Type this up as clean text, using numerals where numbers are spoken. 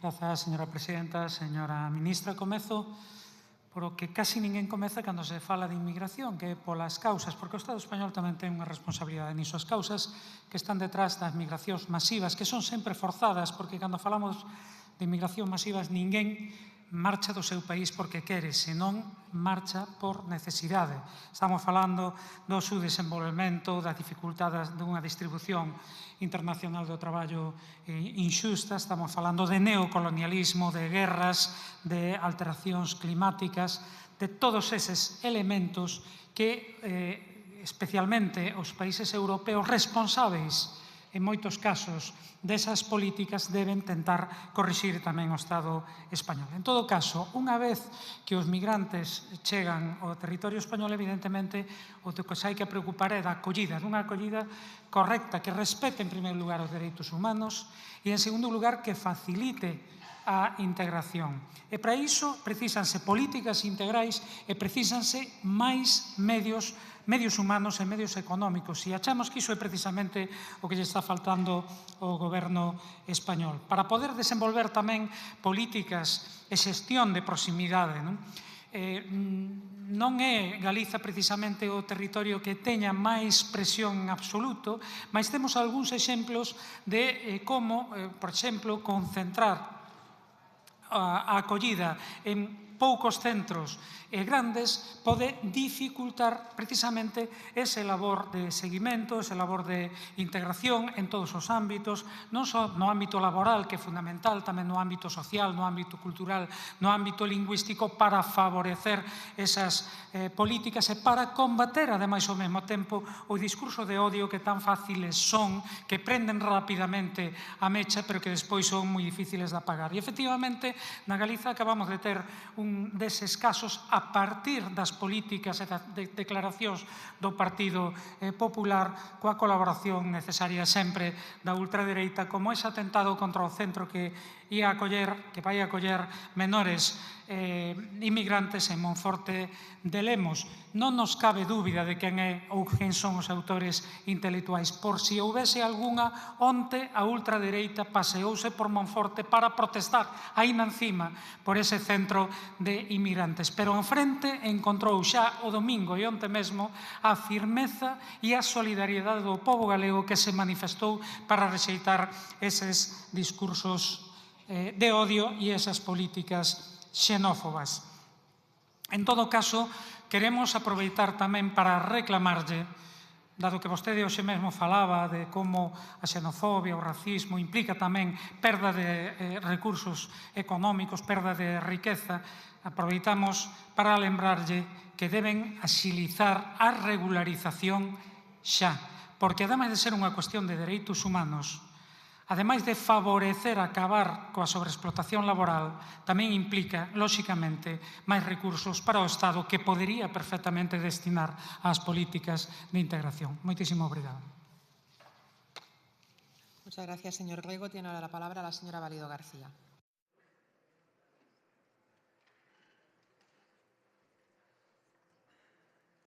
Grazas, señora presidenta. Señora ministra, comezo por o que casi ninguén comeza cando se fala de inmigración, que é polas causas, porque o Estado español tamén ten unha responsabilidade niso. As causas que están detrás das migracións masivas, que son sempre forzadas, porque cando falamos de inmigración masivas ninguén marcha do seu país porque quere, senón marcha por necesidade. Estamos falando do subdesenvolvemento, das dificultades dunha distribución internacional do traballo inxusta, estamos falando de neocolonialismo, de guerras, de alteracións climáticas, de todos eses elementos que, especialmente os países europeos responsáveis, en moitos casos, desas políticas deben tentar corrixir tamén o Estado español. En todo caso, unha vez que os migrantes chegan ao territorio español, evidentemente, o que se hai que preocupar é da acollida, dunha acollida correcta, que respete, en primeiro lugar, os dereitos humanos e, en segundo lugar, que facilite a integración. E para iso precisanse políticas integrais e precisanse máis medios humanos e medios económicos. E achamos que iso é precisamente o que lle está faltando ao goberno español. Para poder desenvolver tamén políticas e xestión de proximidade, non é Galiza precisamente o territorio que teña máis presión en absoluto, mas temos algúns exemplos de como, por exemplo, concentrar a acollida en poucos centros grandes pode dificultar precisamente ese labor de seguimento, ese labor de integración en todos os ámbitos, non só no ámbito laboral, que é fundamental, tamén no ámbito social, no ámbito cultural, no ámbito lingüístico, para favorecer esas políticas e para combater, ademais, ao mesmo tempo, o discurso de odio que tan fáciles son, que prenden rapidamente a mecha, pero que despois son moi difíciles de apagar. E, efectivamente, na Galiza acabamos de ter un deses casos a partir das políticas e das declaracións do Partido Popular, coa colaboración necesaria sempre da ultradereita, como ese atentado contra o centro que vai acoller menores inmigrantes en Monforte de Lemos. Non nos cabe dúbida de quen é ou quen son os autores intelectuais. Por si houvese algunha, onte a ultradereita paseouse por Monforte para protestar, aínda encima, por ese centro de inmigrantes. Pero enfrente encontrou xa o domingo e onte mesmo a firmeza e a solidariedade do pobo galego que se manifestou para rexeitar eses discursos de odio e esas políticas xenófobas. En todo caso, queremos aproveitar tamén para reclamarlle, dado que vostede hoxe mesmo falaba de como a xenofobia, o racismo, implica tamén perda de recursos económicos, perda de riqueza, aproveitamos para lembrarlle que deben axilizar a regularización xa, porque ademais de ser unha cuestión de dereitos humanos, ademais de favorecer acabar coa sobreexplotación laboral, tamén implica, lóxicamente, máis recursos para o Estado que podería perfectamente destinar ás políticas de integración. Moitísimo obrigado. Muchas gracias, señor Rego. Tiene ahora la palabra la señora Valido García.